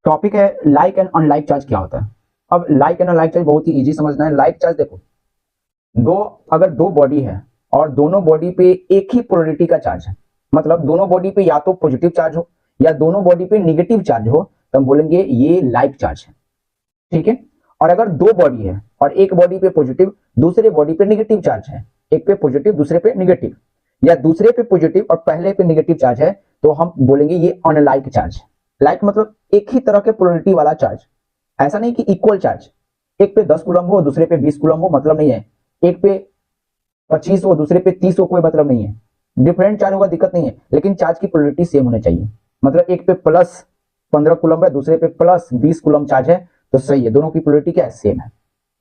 Topic है like and unlike charge क्या होता है। अब लाइक एंड अनलाइक चार्ज बहुत ही इजी समझना है। लाइक चार्ज देखो, अगर दो बॉडी है और दोनों बॉडी पे एक ही पोलरिटी का चार्ज है, मतलब दोनों बॉडी पे या तो पॉजिटिव चार्ज हो या दोनों बॉडी पे निगेटिव चार्ज हो, तो हम बोलेंगे ये लाइक चार्ज है, ठीक है। और अगर दो बॉडी है और एक बॉडी पे पॉजिटिव दूसरे बॉडी पे निगेटिव चार्ज है, एक पे पॉजिटिव दूसरे पे निगेटिव, या दूसरे पे पॉजिटिव और पहले पे निगेटिव चार्ज है, तो हम बोलेंगे ये अनलाइक चार्ज। लाइक मतलब एक ही तरह के पोलरिटी वाला चार्ज, ऐसा नहीं कि इक्वल चार्ज, एक पे 10 कूलम हो दूसरे पे 20 कूलम हो, मतलब नहीं है। एक पे 25 हो दूसरे पे 30 हो, कोई मतलब नहीं है। डिफरेंट चार्ज होगा दिक्कत नहीं है, लेकिन चार्ज की पोलरिटी सेम होनी चाहिए। मतलब एक पे प्लस 15 कूलम है दूसरे पे प्लस 20 कूलम चार्ज है, तो सही है, दोनों की पोलरिटी क्या है, सेम है,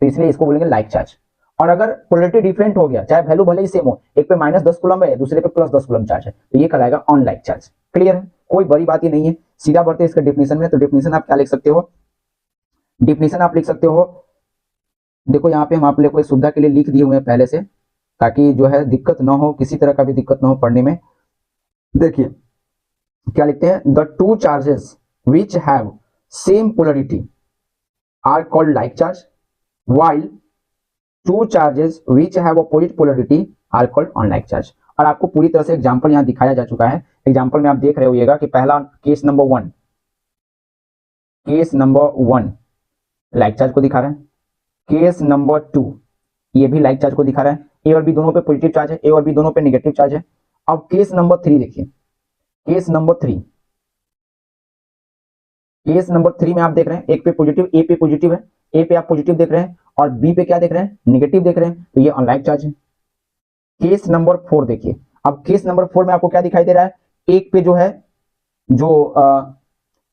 तो इसलिए इसको बोलेंगे लाइक चार्ज। और अगर पोलरिटी डिफरेंट हो गया, चाहे वैल्यू भले ही सेम हो, एक पे -10 कूलम है दूसरे पे +10 कूलम चार्ज है, तो ये कहलाएगा अनलाइक चार्ज। क्लियर है, कोई बड़ी बात ही नहीं है। सीधा बढ़ते इसका डिफिनेशन में, तो डिफिनेशन आप क्या लिख सकते हो, डिफिनेशन आप लिख सकते हो, देखो यहाँ पे हम आप लोग को सुविधा के लिए लिख दिए हुए हैं पहले से, ताकि जो है दिक्कत ना हो, किसी तरह का भी दिक्कत ना हो पढ़ने में। देखिए क्या लिखते हैं, the two charges which have same polarity are called like charge, while two charges which have opposite polarity are called unlike charge। और आपको पूरी तरह से एग्जांपल यहां दिखाया जा चुका है। एग्जांपल में आप देख रहे होइएगा कि पहला case number one like charge को दिखा रहा है, केस नंबर 2 ये भी लाइक चार्ज को दिखा रहा है, ए और बी दोनों पे पॉजिटिव चार्ज है, ए और बी दोनों पे नेगेटिव चार्ज है। अब केस नंबर 3 देखिए, केस नंबर 3 में आप देख रहे हैं एक पे पॉजिटिव, ए पे पॉजिटिव है, ए पे आप पॉजिटिव देख रहे हैं और बी पे क्या देख रहे हैं, नेगेटिव देख रहे हैं, तो ये अनलाइक चार्ज है। केस नंबर 4 देखिए, अब केस नंबर 4 में आपको क्या दिखाई दे रहा है, एक पे जो है जो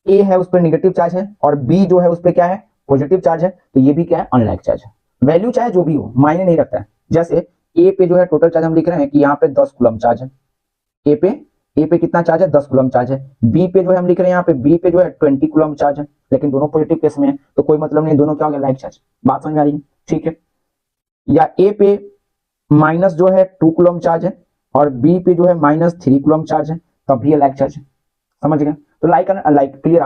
ए है उस पर नेगेटिव चार्ज है और बी जो है उस पर क्या है, पॉजिटिव चार्ज है, तो ये भी क्या है, अनलाइक चार्ज है। वैल्यू चाहे जो भी हो मायने नहीं रखता है। जैसे ए पे जो है टोटल चार्ज हम लिख रहे हैं कि यहाँ पे 10 कूलम चार्ज है, ए पे कितना चार्ज है, 10 कूलम चार्ज है। बी पे जो है हम लिख रहे हैं यहाँ पे, बी पे जो है 20 कूलम चार्ज है, लेकिन दोनों पॉजिटिव केस में है, तो कोई मतलब नहीं, दोनों क्या हो गया, लाइक चार्ज। बात समझ आ रही है, ठीक है। या ए पे माइनस जो है 2 कूलम चार्ज है और बी पे जो है -3 कूलम चार्ज है, तब भी ये लाइक चार्ज है। समझ गए, तो लाइक एंड अनलाइक क्लियर।